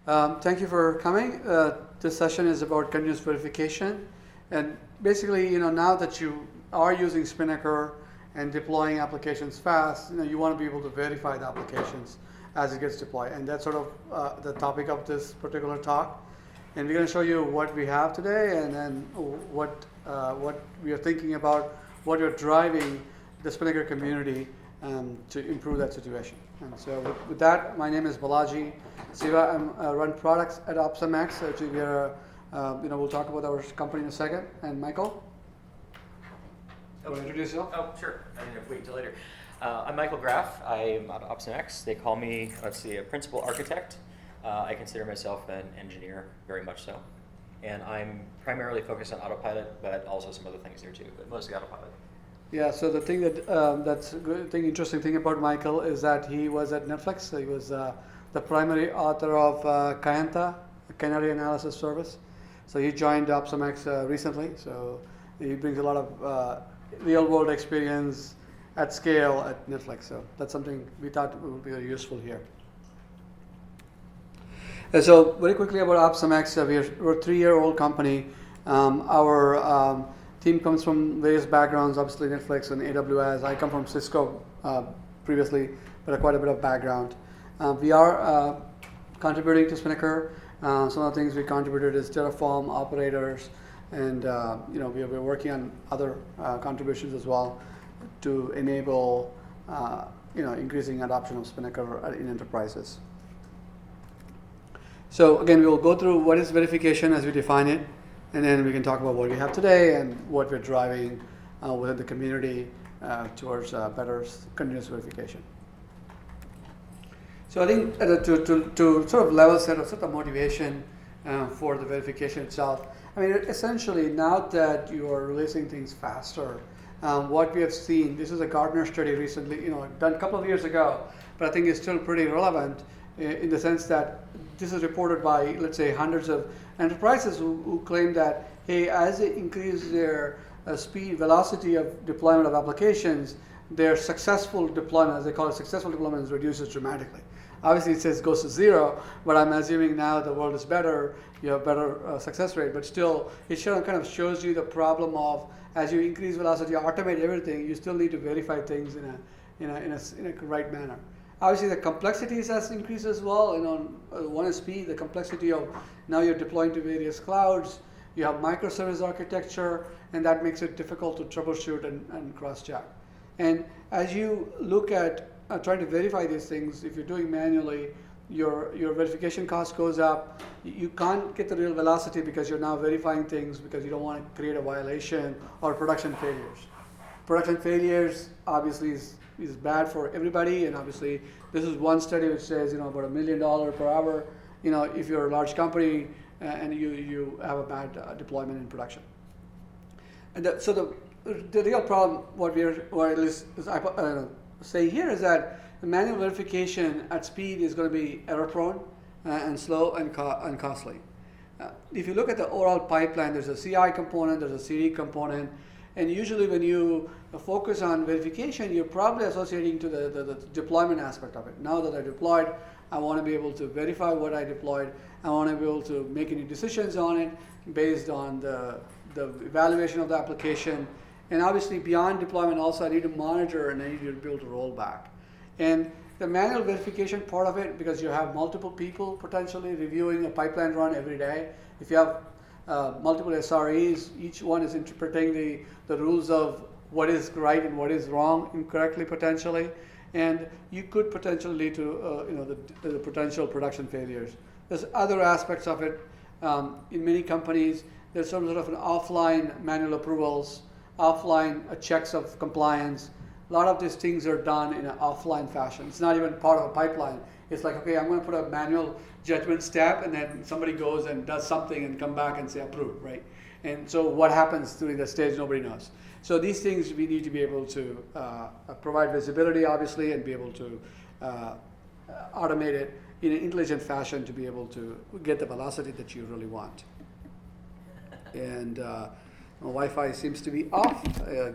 Thank you for coming. This session is about continuous verification. And basically, now that you are using Spinnaker and deploying applications fast, you want to be able to verify the applications as it gets deployed. And that's sort of the topic of this particular talk. And we're going to show you what we have today and then what we are thinking about, what we're driving the Spinnaker community to improve that situation. And so with that, my name is Balaji. Siva, I run products at OpsumX. Actually, we are, we'll talk about our company in a second. And Michael? You want to introduce yourself? Oh, sure. I didn't wait till later. I'm Michael Graff. I'm at OpsumX. They call me, a principal architect. I consider myself an engineer, very much so. And I'm primarily focused on autopilot, but also some other things there too, but mostly autopilot. Yeah, so the thing that's a good thing, interesting thing about Michael is that he was at Netflix. He was the primary author of Kayanta, a Canary analysis service. So he joined OpsumX recently. So he brings a lot of real-world experience at scale at Netflix. So that's something we thought would be very useful here. And so very quickly about OpsumX, we're a 3-year-old company. Our team comes from various backgrounds, obviously Netflix and AWS. I come from Cisco previously, but quite a bit of background. We are contributing to Spinnaker. Some of the things we contributed is Terraform, operators, and we're working on other contributions as well to enable increasing adoption of Spinnaker in enterprises. So again, we will go through what is verification as we define it, and then we can talk about what we have today and what we're driving within the community towards better continuous verification. So I think to sort of level set the motivation for the verification itself, I mean, essentially now that you are releasing things faster, what we have seen, this is a Gartner study recently, done a couple of years ago, but I think it's still pretty relevant in the sense that this is reported by, let's say, hundreds of enterprises who claim that, hey, as they increase their speed, velocity of deployment of applications, their successful deployment, as they call it, successful deployment reduces dramatically. Obviously, it says goes to 0, but I'm assuming now the world is better, you have better success rate, but still, it kind of shows you the problem of, as you increase velocity, automate everything, you still need to verify things in a right manner. Obviously, the complexities has increased as well. One is speed, the complexity of now you're deploying to various clouds. You have microservice architecture, and that makes it difficult to troubleshoot and cross-check. And as you look at trying to verify these things, if you're doing manually, your verification cost goes up. You can't get the real velocity because you're now verifying things because you don't want to create a violation or production failures. Production failures obviously is bad for everybody, and obviously this is one study which says about $1 million per hour. If you're a large company and you have a bad deployment in production. And so the real problem, what at least saying here is that the manual verification at speed is going to be error prone and slow and costly. If you look at the overall pipeline, there's a CI component, there's a CD component. And usually when you focus on verification, you're probably associating to the deployment aspect of it. Now that I deployed, I want to be able to verify what I deployed. I want to be able to make any decisions on it based on the evaluation of the application. And obviously beyond deployment also, I need to monitor and I need to be able to roll back. And the manual verification part of it, because you have multiple people potentially reviewing a pipeline run every day. If you have multiple SREs, each one is interpreting the rules of what is right and what is wrong incorrectly potentially, and you could potentially lead to the potential production failures. There's other aspects of it. In many companies, there's some sort of an offline manual approvals, offline checks of compliance. A lot of these things are done in an offline fashion. It's not even part of a pipeline. It's like, okay, I'm going to put a manual judgment step, and then somebody goes and does something and come back and say approve, right? And so what happens during that stage, nobody knows. So these things we need to be able to provide visibility, obviously, and be able to automate it in an intelligent fashion to be able to get the velocity that you really want. And my Wi-Fi seems to be off.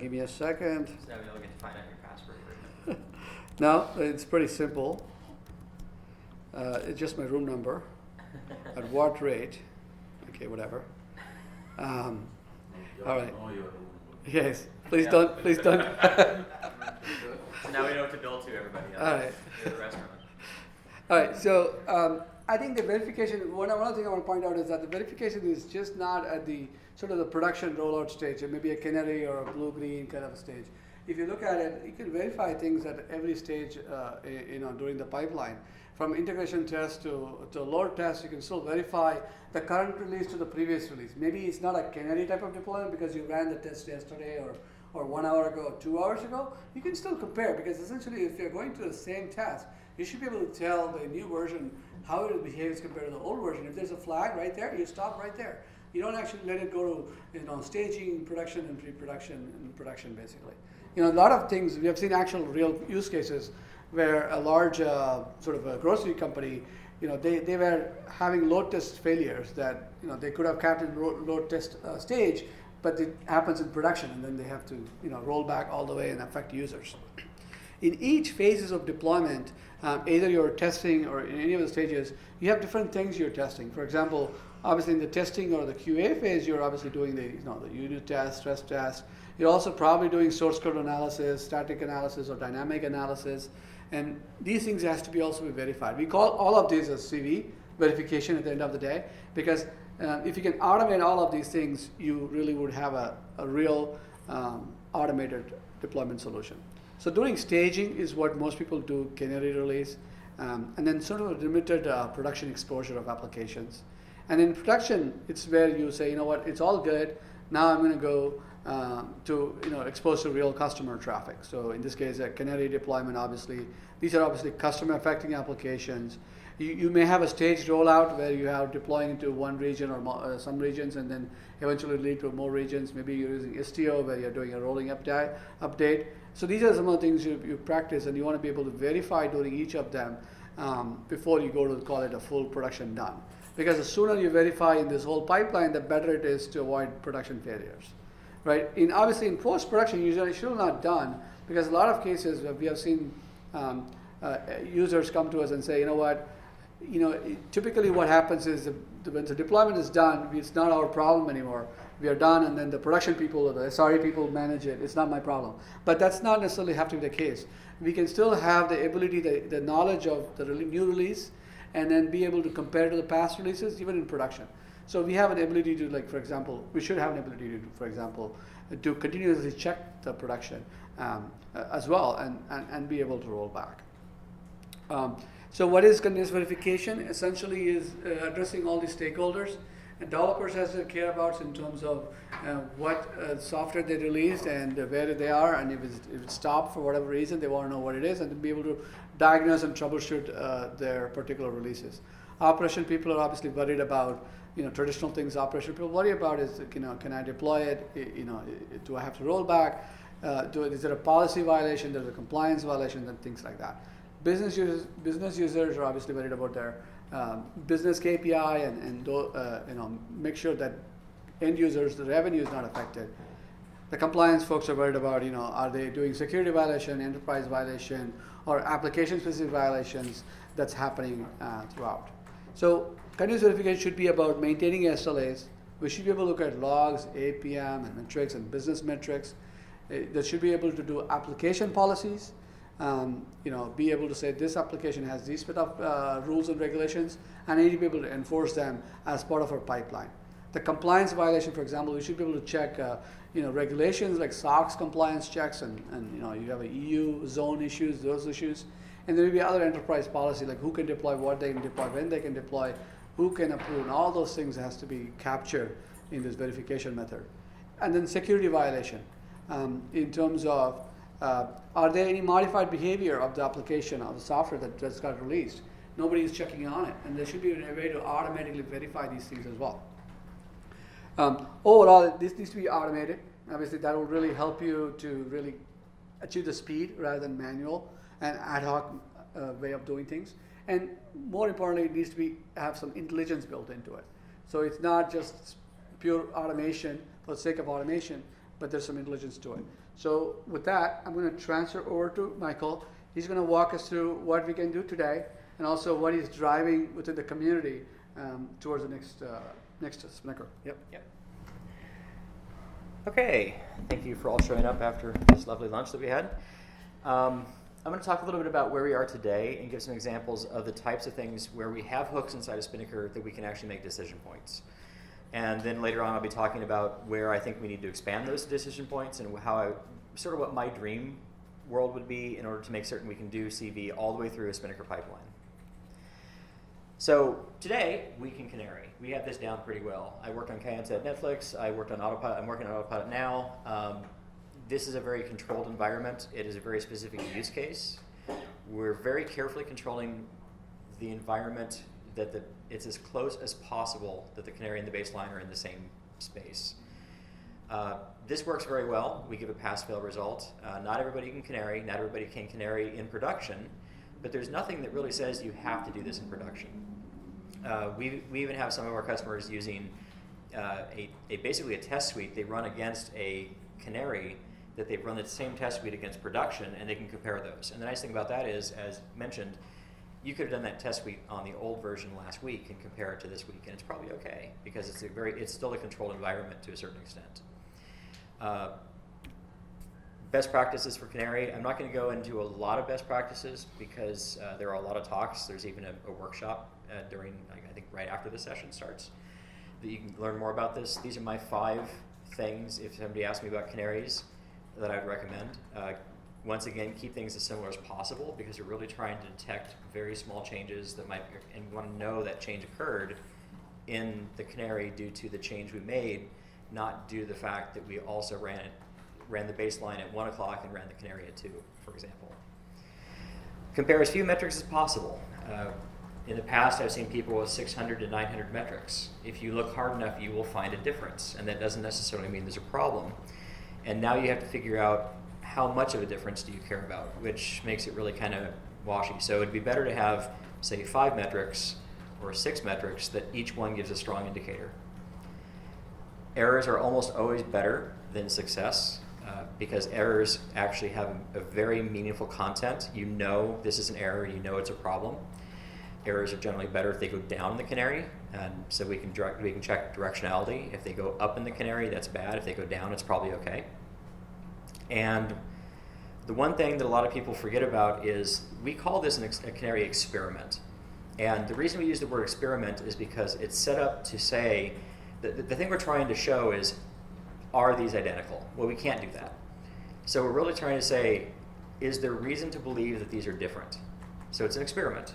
Give me a second. So now you'll get to find out your password. No, it's pretty simple. It's just my room number. at what rate, okay, whatever. All right. Yes, please don't. So now we know what to bill to everybody else. All right. To the restaurant. All right, so I think the verification, one other thing I want to point out is that the verification is just not at the sort of the production rollout stage. It may be a canary or a blue-green kind of a stage. If you look at it, you can verify things at every stage, during the pipeline. From integration test to load test, you can still verify the current release to the previous release. Maybe it's not a canary type of deployment because you ran the test yesterday or 1 hour ago or 2 hours ago. You can still compare because essentially if you're going through the same test, you should be able to tell the new version how it behaves compared to the old version. If there's a flag right there, you stop right there. You don't actually let it go to staging, production, and pre-production, and production basically. A lot of things, we have seen actual real use cases where a large sort of a grocery company, they were having load test failures that, they could have kept in load test stage, but it happens in production and then they have to, roll back all the way and affect users. In each phases of deployment, either you're testing or in any of the stages, you have different things you're testing. For example, obviously in the testing or the QA phase, you're obviously doing the unit test, stress test. You're also probably doing source code analysis, static analysis, or dynamic analysis. And these things has to be also be verified. We call all of these as CV, verification at the end of the day, because if you can automate all of these things, you really would have a real automated deployment solution. So doing staging is what most people do, Canary release, and then sort of a limited production exposure of applications. And in production, it's where you say, you know what, it's all good. Now I'm going to go to expose to real customer traffic. So in this case, a Canary deployment, obviously, these are obviously customer affecting applications. You may have a staged rollout where you have deploying into one region or some regions and then eventually lead to more regions. Maybe you're using Istio where you're doing a rolling update. So these are some of the things you practice and you want to be able to verify during each of them before you go to call it a full production done. Because the sooner you verify in this whole pipeline, the better it is to avoid production failures. Right? Obviously in post-production, usually still not done because a lot of cases we have seen users come to us and say, you know what, typically what happens is when the deployment is done, it's not our problem anymore. We are done, and then the production people or the SRE people manage it. It's not my problem. But that's not necessarily have to be the case. We can still have the ability, the knowledge of the new release, and then be able to compare to the past releases, even in production. So we have an ability to, like, for example, we should have an ability to, for example, to continuously check the production as well and be able to roll back. So what is continuous verification? Essentially is addressing all the stakeholders. And developers has to care about in terms of what software they released and where they are, and if it stopped for whatever reason, they want to know what it is and to be able to diagnose and troubleshoot their particular releases. Operation people are obviously worried about traditional things. Operation people worry about is can I deploy it? Do I have to roll back? Is there a policy violation? There's a compliance violation and things like that. Business users are obviously worried about their business KPI and make sure that end users, the revenue is not affected. The compliance folks are worried about are they doing security violation, enterprise violation, or application specific violations that's happening throughout. So continuous verification should be about maintaining SLAs. We should be able to look at logs, APM, and metrics and business metrics. That should be able to do application policies. Be able to say this application has these set of rules and regulations, and I need to be able to enforce them as part of our pipeline. The compliance violation, for example, we should be able to check, regulations like SOX compliance checks, and you have a EU zone issues, those issues, and there will be other enterprise policy like who can deploy, what they can deploy, when they can deploy, who can approve, and all those things has to be captured in this verification method. And then security violation, in terms of are there any modified behavior of the application or the software that just got released? Nobody is checking on it, and there should be a way to automatically verify these things as well. Overall, this needs to be automated. Obviously, that will really help you to really achieve the speed rather than manual and ad hoc way of doing things. And more importantly, it needs to have some intelligence built into it. So it's not just pure automation for the sake of automation, but there's some intelligence to it. So with that, I'm going to transfer over to Michael. He's going to walk us through what we can do today and also what he's driving within the community towards the next Spinnaker. Yep. Yep. Okay, thank you for all showing up after this lovely lunch that we had. I'm going to talk a little bit about where we are today and give some examples of the types of things where we have hooks inside a Spinnaker that we can actually make decision points. And then later on I'll be talking about where I think we need to expand those decision points and sort of what my dream world would be in order to make certain we can do CV all the way through a Spinnaker pipeline. So today, week in Canary. We have this down pretty well. I worked on Kayenta at Netflix. I'm working on Autopilot now. This is a very controlled environment. It is a very specific use case. We're very carefully controlling the environment that it's as close as possible that the Canary and the baseline are in the same space. This works very well. We give a pass-fail result. Not everybody can Canary. Not everybody can Canary in production. But there's nothing that really says you have to do this in production. We even have some of our customers using basically a test suite they run against a Canary that they've run the same test suite against production, and they can compare those. And the nice thing about that is, as mentioned, you could have done that test suite on the old version last week and compare it to this week, and it's probably okay because it's still a controlled environment to a certain extent. Best practices for Canary. I'm not going to go into a lot of best practices because there are a lot of talks. There's even a workshop during, I think, right after the session starts that you can learn more about this. These are my 5 things, if somebody asks me about Canaries, that I'd recommend. Once again, keep things as similar as possible because we're really trying to detect very small changes that might, and we want to know that change occurred in the Canary due to the change we made, not due to the fact that we also ran the baseline at 1 o'clock and ran the Canary at 2, for example. Compare as few metrics as possible. In the past, I've seen people with 600 to 900 metrics. If you look hard enough, you will find a difference, and that doesn't necessarily mean there's a problem. And now you have to figure out how much of a difference do you care about, which makes it really kind of washy. So it'd be better to have, say, 5 metrics or 6 metrics that each one gives a strong indicator. Errors are almost always better than success because errors actually have a very meaningful content. You know this is an error, you know it's a problem. Errors are generally better if they go down in the Canary, and so we can check directionality. If they go up in the Canary, that's bad. If they go down, it's probably okay. And the one thing that a lot of people forget about is we call this a Canary experiment. And the reason we use the word experiment is because it's set up to say, the thing we're trying to show is, are these identical? Well, we can't do that. So we're really trying to say, is there reason to believe that these are different? So it's an experiment.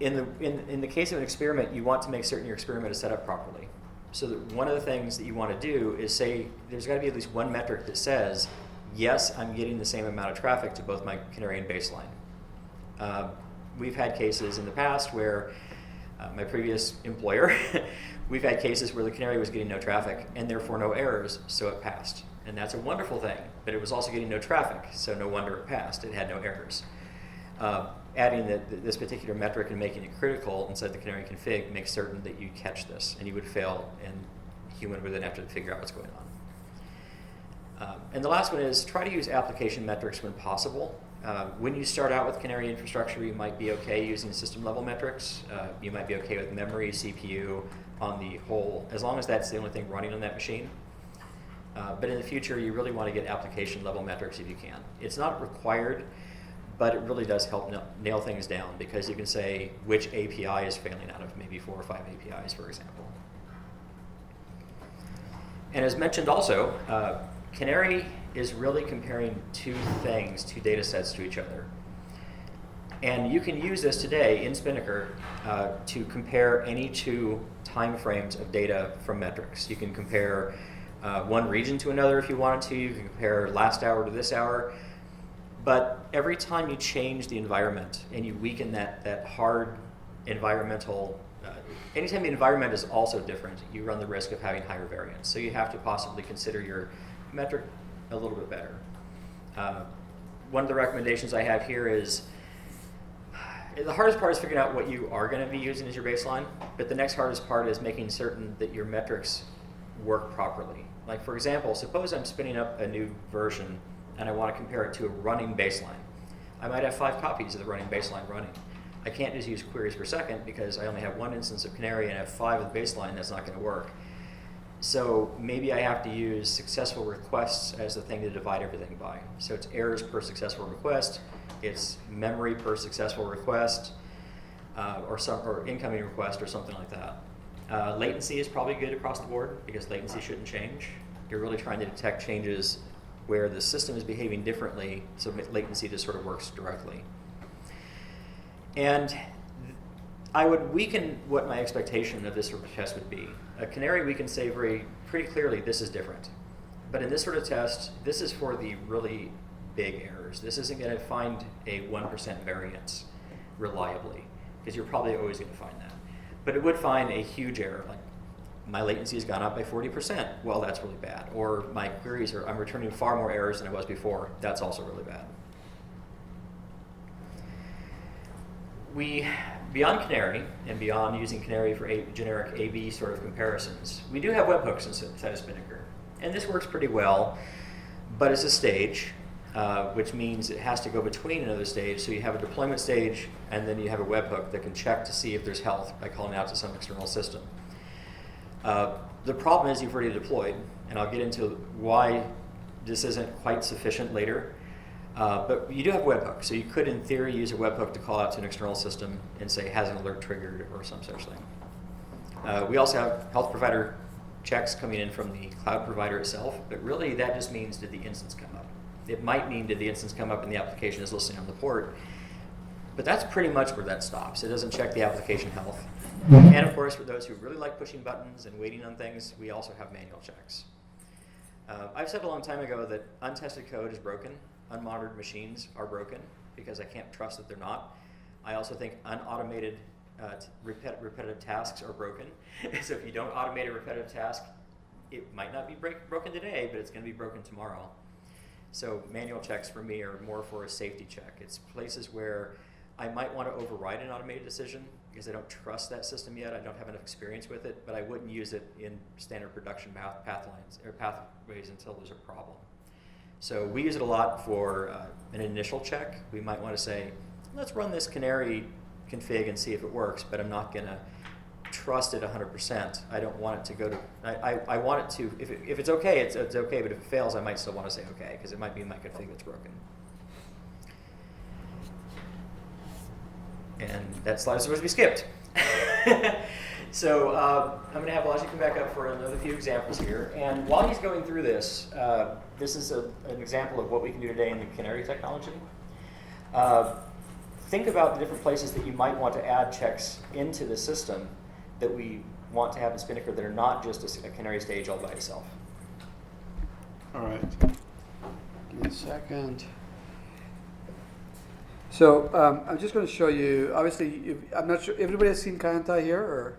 In the case of an experiment, you want to make certain your experiment is set up properly. So that one of the things that you want to do is say, there's got to be at least one metric that says, yes, I'm getting the same amount of traffic to both my Canary and baseline. We've had cases in the past where my previous employer, we've had cases where the Canary was getting no traffic and therefore no errors, so it passed. And that's a wonderful thing, but it was also getting no traffic, so no wonder it passed. It had no errors. Adding this particular metric and making it critical inside the Canary config makes certain that you catch this, and you would fail, and human would then have to figure out what's going on. And the last one is try to use application metrics when possible. When you start out with Canary infrastructure, you might be okay using system level metrics. You might be okay with memory, CPU on the whole, as long as that's the only thing running on that machine. But in the future, you really want to get application level metrics if you can. It's not required, but it really does help nail things down because you can say which API is failing out of maybe 4 or 5 APIs, for example. And as mentioned also, Canary is really comparing 2 data sets to each other. And you can use this today in Spinnaker to compare any 2 time frames of data from metrics. You can compare one region to another if you wanted to. You can compare last hour to this hour. But every time you change the environment and you weaken that hard environmental, anytime the environment is also different, you run the risk of having higher variance. So you have to possibly consider your metric a little bit better. One of the recommendations I have here is, the hardest part is figuring out what you are going to be using as your baseline, but the next hardest part is making certain that your metrics work properly. Like for example, suppose I'm spinning up a new version and I want to compare it to a running baseline. I might have 5 copies of the running baseline running. I can't just use queries per second because I only have one instance of Canary and I have 5 of the baseline. That's not going to work. So maybe I have to use successful requests as the thing to divide everything by. So it's errors per successful request, it's memory per successful request, or incoming request or something like that. Latency is probably good across the board because latency shouldn't change. You're really trying to detect changes where the system is behaving differently, so latency just sort of works directly. And I would weaken what my expectation of this sort of test would be. A Canary, we can say pretty clearly this is different. But in this sort of test, this is for the really big errors. This isn't going to find a 1% variance reliably, because you're probably always going to find that. But it would find a huge error, like my latency has gone up by 40%. Well, that's really bad. Or my queries I'm returning far more errors than I was before. That's also really bad. Beyond Canary, and beyond using Canary for generic A/B sort of comparisons, we do have webhooks inside of Spinnaker. And this works pretty well, but it's a stage, which means it has to go between another stage. So you have a deployment stage, and then you have a webhook that can check to see if there's health by calling out to some external system. The problem is you've already deployed, and I'll get into why this isn't quite sufficient later. But you do have webhooks, so you could, in theory, use a webhook to call out to an external system and say, has an alert triggered or some such thing. We also have health provider checks coming in from the cloud provider itself, but really that just means did the instance come up. It might mean did the instance come up and the application is listening on the port, but that's pretty much where that stops. It doesn't check the application health. And of course, for those who really like pushing buttons and waiting on things, we also have manual checks. I've said a long time ago that untested code is broken. Unmonitored machines are broken because I can't trust that they're not. I also think unautomated repetitive tasks are broken. So if you don't automate a repetitive task, it might not be broken today, but it's going to be broken tomorrow. So manual checks for me are more for a safety check. It's places where I might want to override an automated decision because I don't trust that system yet. I don't have enough experience with it, but I wouldn't use it in standard production pathways until there's a problem. So we use it a lot for an initial check. We might want to say, let's run this Canary config and see if it works, but I'm not going to trust it 100%. I don't want it to go to, I want it to, if it's okay, it's okay, but if it fails, I might still want to say okay, because it might be my config that's broken. And that slide is supposed to be skipped. So I'm going to have Balaji come back up for another few examples here. And while he's going through this, this is an example of what we can do today in the Canary technology. Think about the different places that you might want to add checks into the system that we want to have in Spinnaker that are not just a Canary stage all by itself. All right. Give me a second. So I'm just going to show you, obviously, I'm not sure, everybody has seen Kayanta here, or?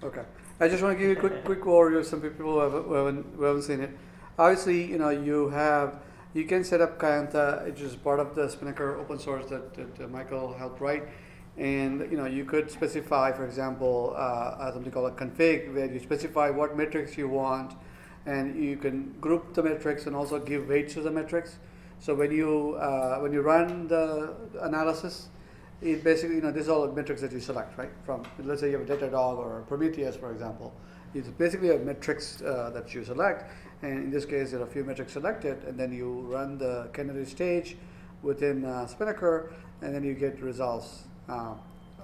Okay. I just want to give you a quick overview of some people who haven't seen it. Obviously, you can set up Kayanta, which is part of the Spinnaker open source that Michael helped write. And you could specify, for example, something called a config, where you specify what metrics you want, and you can group the metrics and also give weights to the metrics. So when you run the analysis, it basically, these are all the metrics that you select, right? From, let's say you have a Datadog or Prometheus, for example. It's basically a metrics that you select, and in this case, there are a few metrics selected, and then you run the Canary stage within Spinnaker, and then you get results.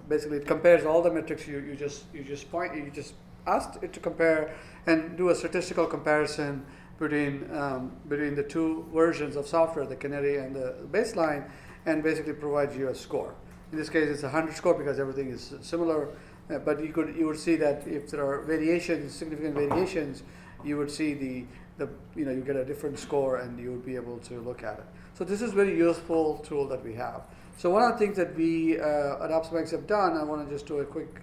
Basically, it compares all the metrics you just asked it to compare, and do a statistical comparison between the two versions of software, the Canary and the baseline, and basically provides you a score. In this case, it's a 100 score because everything is similar. But you would see that if there are variations, significant variations, you would see you get a different score, and you would be able to look at it. So this is a very useful tool that we have. So one of the things that we at OpsMax have done, I want to just do a quick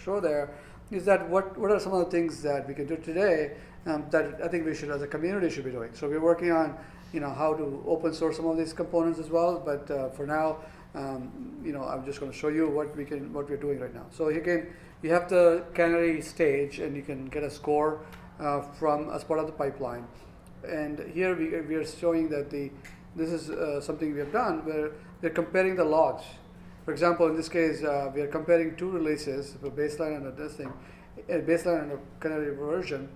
show there, is that what are some of the things that we can do today that I think we should, as a community, should be doing. So we're working on how to open source some of these components as well. But for now, I'm just going to show you what we're doing right now. So you have the Canary stage, and you can get a score from as part of the pipeline. And here we are showing that this is something we have done where we're comparing the logs. For example, in this case, we are comparing two releases, a baseline and a baseline and a Canary version,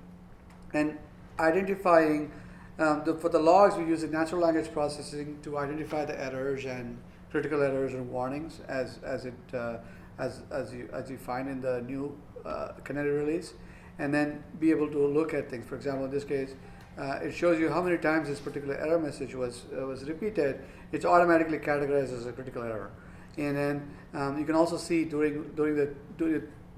and identifying for the logs, we use the natural language processing to identify the errors and critical errors and warnings as you find in the new Canary release, and then be able to look at things. For example, in this case, it shows you how many times this particular error message was repeated. It's automatically categorized as a critical error, and then you can also see during the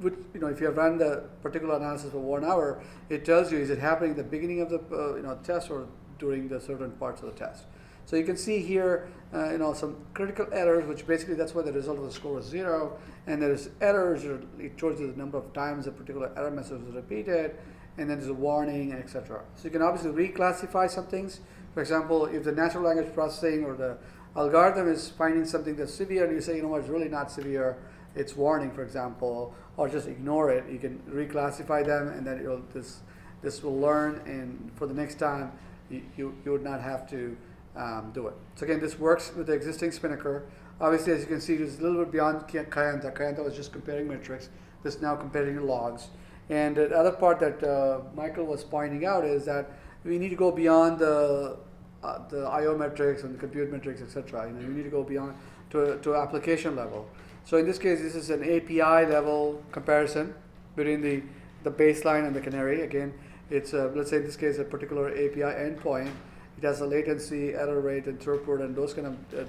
if you have run the particular analysis for 1 hour, it tells you is it happening at the beginning of the test or during the certain parts of the test. So you can see here some critical errors, which basically that's why the result of the score was 0, and there's errors, it shows you the number of times a particular error message was repeated, and then there's a warning, etc. So you can obviously reclassify some things. For example, if the natural language processing or the algorithm is finding something that's severe, and you say, it's really not severe, it's warning, for example, or just ignore it, you can reclassify them, and then this will learn, and for the next time, you would not have to do it. So again, this works with the existing Spinnaker. Obviously, as you can see, it's a little bit beyond Kayenta. Kayenta was just comparing metrics. This is now comparing logs. And the other part that Michael was pointing out is that we need to go beyond the I/O metrics and the compute metrics, etc. You need to go beyond to application level. So in this case, this is an API level comparison between the baseline and the Canary. Again, it's let's say in this case a particular API endpoint. It has a latency, error rate, and throughput, and those kind of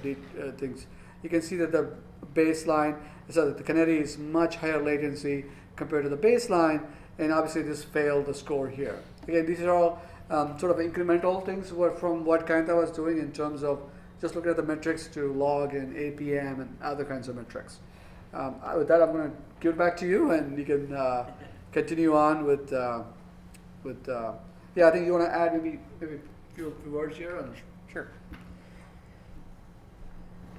things. You can see that the baseline, so that the Canary is much higher latency compared to the baseline, and obviously this failed the score here. Again, these are all sort of incremental things from what Kayenta was doing in terms of just looking at the metrics to log and APM and other kinds of metrics. With that, I'm going to give it back to you, and you can continue on with I think you want to add maybe a few words here. Sure.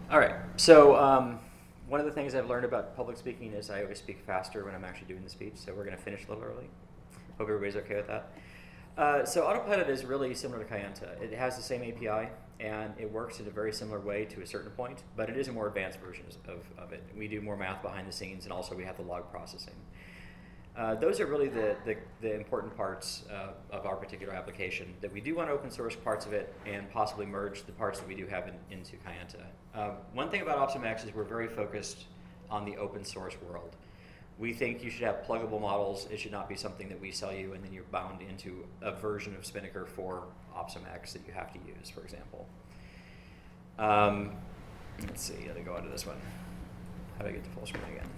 All right. So one of the things I've learned about public speaking is I always speak faster when I'm actually doing the speech. So we're going to finish a little early. Hope everybody's okay with that. So Autopilot is really similar to Kayenta. It has the same API, and it works in a very similar way to a certain point, but it is a more advanced version of it. We do more math behind the scenes, and also we have the log processing. Those are really the important parts of our particular application, that we do want to open source parts of it and possibly merge the parts that we do have into Kayenta. One thing about OpsumX is we're very focused on the open source world. We think you should have pluggable models. It should not be something that we sell you and then you're bound into a version of Spinnaker for OpsumX that you have to use, for example. Let's see, how do I go on to this one? How do I get to full screen again?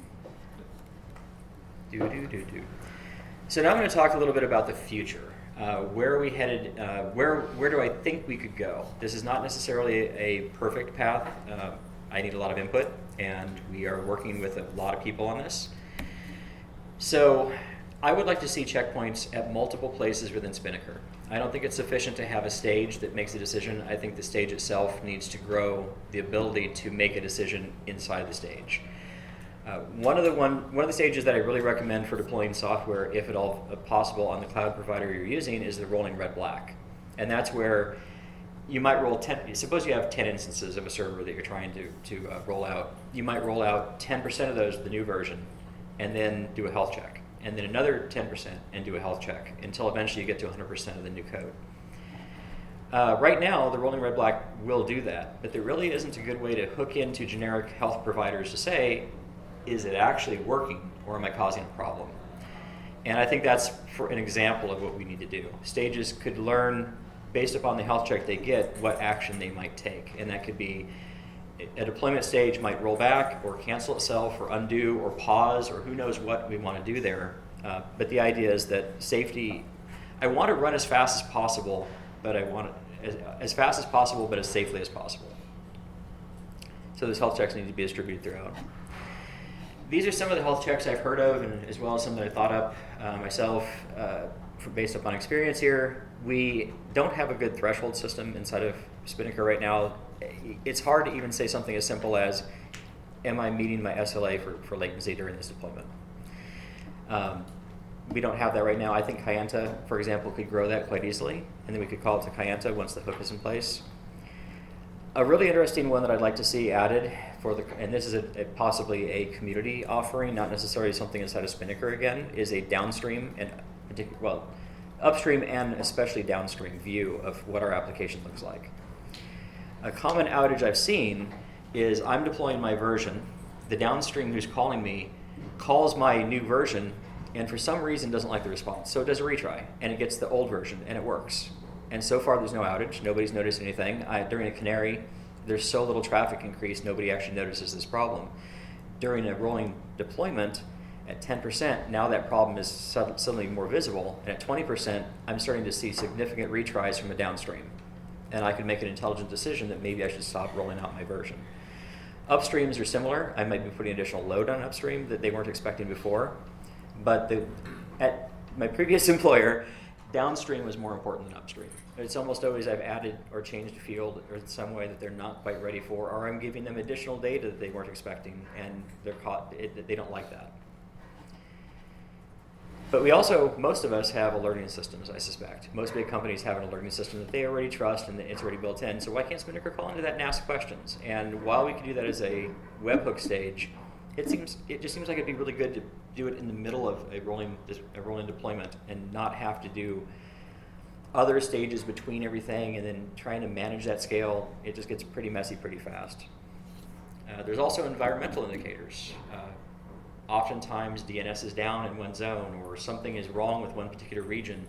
So now I'm going to talk a little bit about the future. Where are we headed? Where do I think we could go? This is not necessarily a perfect path. I need a lot of input, and we are working with a lot of people on this. So I would like to see checkpoints at multiple places within Spinnaker. I don't think it's sufficient to have a stage that makes a decision. I think the stage itself needs to grow the ability to make a decision inside the stage. One of the stages that I really recommend for deploying software, if at all possible, on the cloud provider you're using is the rolling red-black. And that's where you might roll 10, suppose you have 10 instances of a server that you're trying to roll out. You might roll out 10% of those, the new version, and then do a health check. And then another 10% and do a health check until eventually you get to 100% of the new code. Right now, the rolling red-black will do that, but there really isn't a good way to hook into generic health providers to say, is it actually working, or am I causing a problem? And I think that's for an example of what we need to do. Stages could learn, based upon the health check they get, what action they might take. And that could be a deployment stage might roll back or cancel itself or undo or pause or who knows what we want to do there. But the idea is that safety, I want to run as fast as possible, but I want it as fast as possible, but as safely as possible. So those health checks need to be distributed throughout. These are some of the health checks I've heard of, and as well as some that I thought up myself based upon experience here. We don't have a good threshold system inside of Spinnaker right now. It's hard to even say something as simple as, am I meeting my SLA for latency during this deployment? We don't have that right now. I think Kayenta, for example, could grow that quite easily, and then we could call it to Kayenta once the hook is in place. A really interesting one that I'd like to see added and this is possibly a community offering, not necessarily something inside of Spinnaker again, is a downstream and upstream and especially downstream view of what our application looks like. A common outage I've seen is I'm deploying my version, the downstream who's calling me calls my new version, and for some reason doesn't like the response. So it does a retry, and it gets the old version, and it works. And so far there's no outage. Nobody's noticed anything. During a Canary, there's so little traffic increase, nobody actually notices this problem. During a rolling deployment, at 10%, now that problem is suddenly more visible, and at 20%, I'm starting to see significant retries from the downstream. And I can make an intelligent decision that maybe I should stop rolling out my version. Upstreams are similar. I might be putting additional load on upstream that they weren't expecting before. But at my previous employer, downstream was more important than upstream. It's almost always I've added or changed a field or in some way that they're not quite ready for, or I'm giving them additional data that they weren't expecting, and they don't like that. But we also, most of us have alerting systems, I suspect. Most big companies have an alerting system that they already trust and that it's already built in. So why can't Spinnaker call into that and ask questions? And while we can do that as a webhook stage, it just seems like it'd be really good to do it in the middle of a rolling deployment and not have to do other stages between everything and then trying to manage that scale. It just gets pretty messy pretty fast. There's also environmental indicators. Oftentimes DNS is down in one zone or something is wrong with one particular region,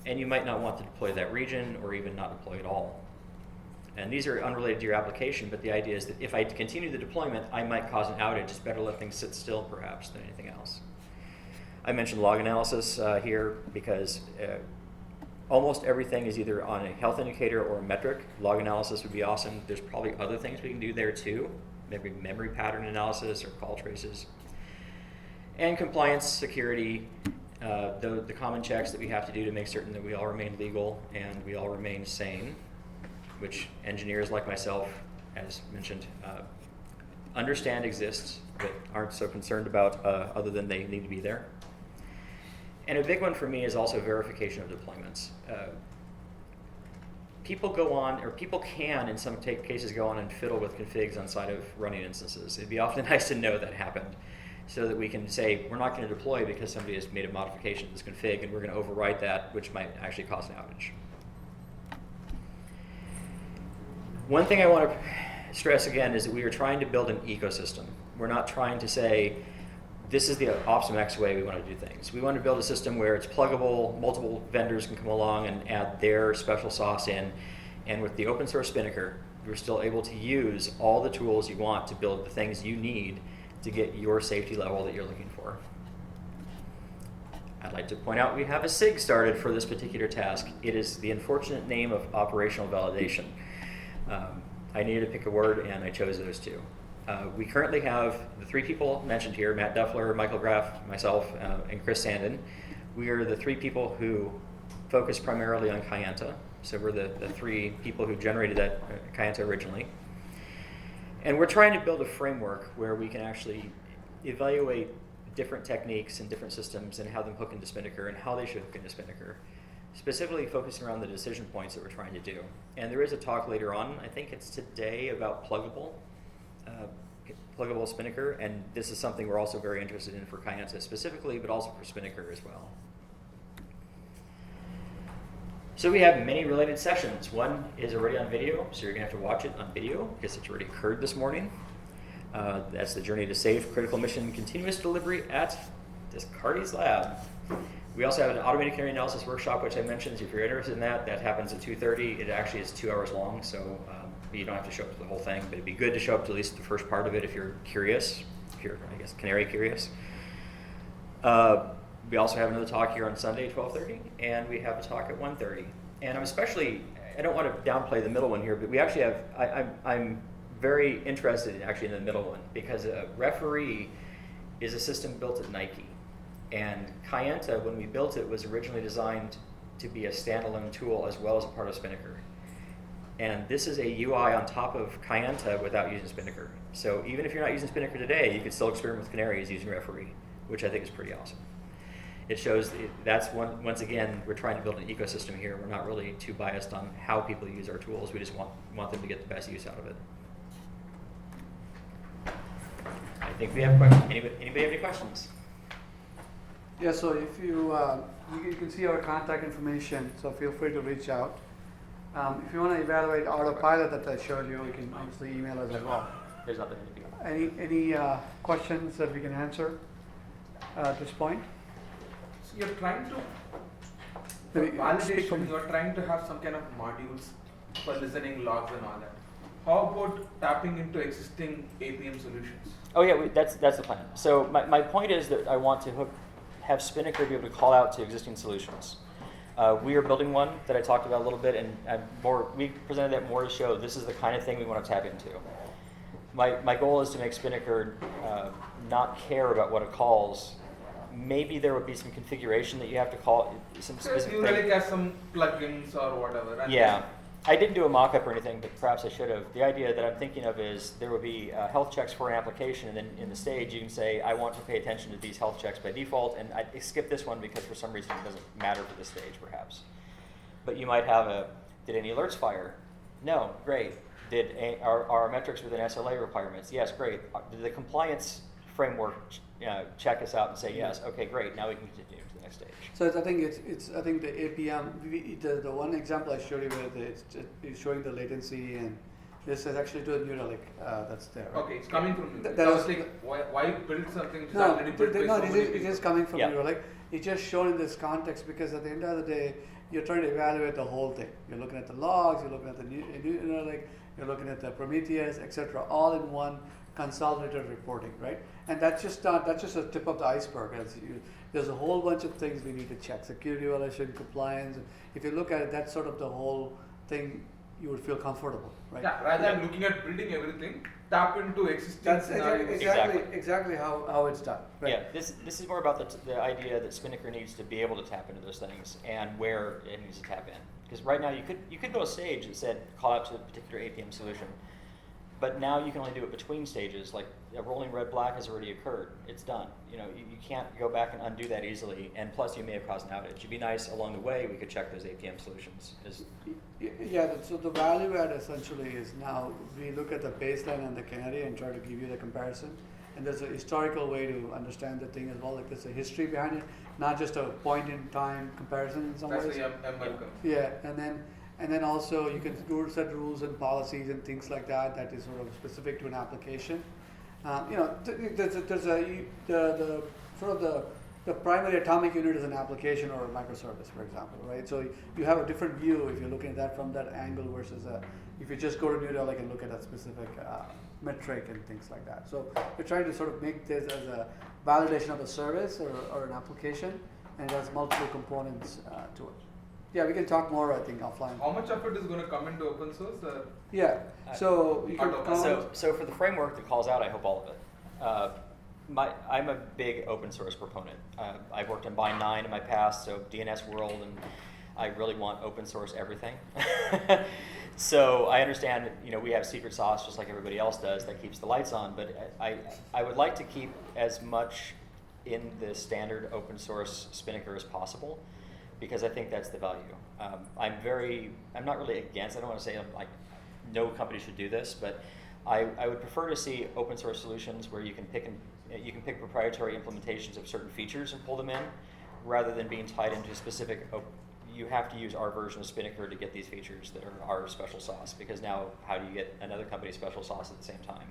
and you might not want to deploy that region or even not deploy at all. And these are unrelated to your application, but the idea is that if I continue the deployment, I might cause an outage. It's better let things sit still perhaps than anything else. I mentioned log analysis here because almost everything is either on a health indicator or a metric. Log analysis would be awesome. There's probably other things we can do there too, maybe memory pattern analysis or call traces. And compliance, security, the common checks that we have to do to make certain that we all remain legal and we all remain sane, which engineers like myself, as mentioned, understand exists, but aren't so concerned about other than they need to be there. And a big one for me is also verification of deployments. People can, in some cases, go on and fiddle with configs on side of running instances. It'd be often nice to know that happened, so that we can say, we're not going to deploy because somebody has made a modification to this config, and we're going to overwrite that, which might actually cause an outage. One thing I want to stress again is that we are trying to build an ecosystem. We're not trying to say, this is the OpsumX way we want to do things. We want to build a system where it's pluggable, multiple vendors can come along and add their special sauce in, and with the open source Spinnaker, you're still able to use all the tools you want to build the things you need to get your safety level that you're looking for. I'd like to point out we have a SIG started for this particular task. It is the unfortunate name of operational validation. I needed to pick a word, and I chose those two. We currently have the three people mentioned here, Matt Duffler, Michael Graff, myself, and Chris Sandin. We are the three people who focus primarily on Kayenta. So we're the three people who generated that Kayenta originally. And we're trying to build a framework where we can actually evaluate different techniques and different systems and how them hook into Spinnaker and how they should hook into Spinnaker, specifically focusing around the decision points that we're trying to do. And there is a talk later on, I think it's today, about pluggable Spinnaker, and this is something we're also very interested in for Kayenta specifically, but also for Spinnaker as well. So we have many related sessions. One is already on video, so you're going to have to watch it on video because it's already occurred this morning. That's the Journey to Safe Critical Mission Continuous Delivery at Descartes Lab. We also have an automated Canary analysis workshop, which I mentioned. So if you're interested in that, that happens at 2:30. It actually is 2 hours long, so you don't have to show up to the whole thing, but it'd be good to show up to at least the first part of it if you're curious, if you're, I guess, Canary curious. We also have another talk here on Sunday at 12:30, and we have a talk at 1:30. And I don't want to downplay the middle one here, but we actually have, I'm very interested in the middle one, because a referee is a system built at Nike. And Kayenta, when we built it, was originally designed to be a standalone tool as well as a part of Spinnaker. And this is a UI on top of Kayenta without using Spinnaker. So even if you're not using Spinnaker today, you can still experiment with Canaries using Referee, which I think is pretty awesome. It shows that's once again, we're trying to build an ecosystem here. We're not really too biased on how people use our tools. We just want them to get the best use out of it. I think we have questions. Anybody have any questions? Yeah, so if you can see our contact information, so feel free to reach out. If you want to evaluate autopilot that I showed you, you can obviously email us as well. There's nothing to do. Any questions that we can answer at this point? So you're trying to, for Maybe speak for me. validation, you're trying to have some kind of modules for listening logs and all that. How about tapping into existing APM solutions? Oh yeah, that's the plan. So my point is that I want to have Spinnaker be able to call out to existing solutions. We are building one that I talked about a little bit, and we presented that more to show this is the kind of thing we want to tap into. My goal is to make Spinnaker not care about what it calls. Maybe there would be some configuration that you have to call some specific You thing. really get some plugins or whatever. And Yeah. I didn't do a mock-up or anything, but perhaps I should have. The idea that I'm thinking of is there would be health checks for an application, and then in the stage you can say, I want to pay attention to these health checks by default, and I skip this one because for some reason it doesn't matter for this stage, perhaps. But you might have did any alerts fire? No, great. Are our metrics within SLA requirements? Yes, great. Did the compliance framework check us out and say yes? Okay, great. Now we can continue to the next stage. So I think I think the APM, the one example I showed you where it's showing the latency, and this is actually to a New Relic that's there. Right? Okay, it's coming from you. That I was is- like, why build something which is No, already built by so many it people? is coming from Yeah. New Relic. It's just shown in this context because at the end of the day, you're trying to evaluate the whole thing. You're looking at the logs, you're looking at the New Relic, you're looking at the Prometheus, etc., all in one consolidated reporting, right? And that's just a tip of the iceberg. There's a whole bunch of things we need to check: security evaluation, compliance. If you look at it, that's sort of the whole thing. You would feel comfortable, right? Yeah, rather than looking at building everything, tap into existing That's scenarios. exactly how it's done. Right? Yeah, this is more about the idea that Spinnaker needs to be able to tap into those things and where it needs to tap in. Because right now you could go a stage that said call out to a particular APM solution, but now you can only do it between stages. Like a rolling red black has already occurred; it's done. You can't go back and undo that easily. And plus, you may have caused an outage. It'd be nice along the way we could check those APM solutions. Yeah, so the value add essentially is now we look at the baseline and the Canary and try to give you the comparison. And there's a historical way to understand the thing as well. Like there's a history behind it, not just a point in time comparison in some That's ways. why I'm welcome. Yeah, and then also you can set rules and policies and things like that that is sort of specific to an application. The primary atomic unit is an application or a microservice, for example, right? So you have a different view if you're looking at that from that angle versus if you just go to New Relic and look at a specific metric and things like that. So we're trying to sort of make this as a validation of a service or an application, and it has multiple components to it. Yeah, we can talk more, I think, offline. How much of it is going to come into open source? Yeah, so you can Part of- comment. So for the framework that calls out, I hope all of it. I'm a big open source proponent. I've worked in Bind 9 in my past, so DNS world, and I really want open source everything. So I understand, we have secret sauce just like everybody else does that keeps the lights on, but I would like to keep as much in the standard open source Spinnaker as possible, because I think that's the value. I'm not really against, I don't want to say no company should do this, but I would prefer to see open source solutions where you can pick proprietary implementations of certain features and pull them in, rather than being tied into specific. You have to use our version of Spinnaker to get these features that are our special sauce. Because now, how do you get another company's special sauce at the same time?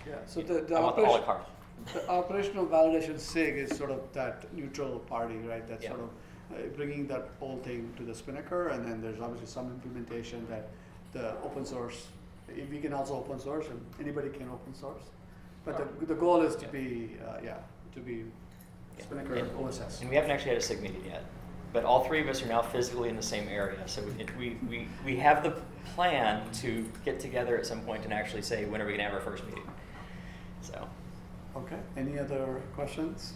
Yeah, so I want the a la carte. the operational validation SIG is sort of that neutral party, right? That's Yeah. sort of bringing that whole thing to the Spinnaker, and then there's obviously some implementation that the open source, we can also open source, and anybody can open source. But the goal is to be, Spinnaker And- OSS. And we haven't actually had a SIG meeting yet, but all three of us are now physically in the same area. So we have the plan to get together at some point and actually say, when are we going to have our first meeting? So. Okay, any other questions?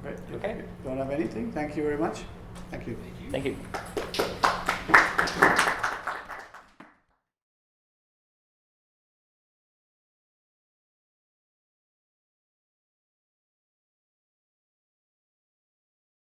Great. Okay. Don't have anything? Thank you very much. Thank you. Thank you.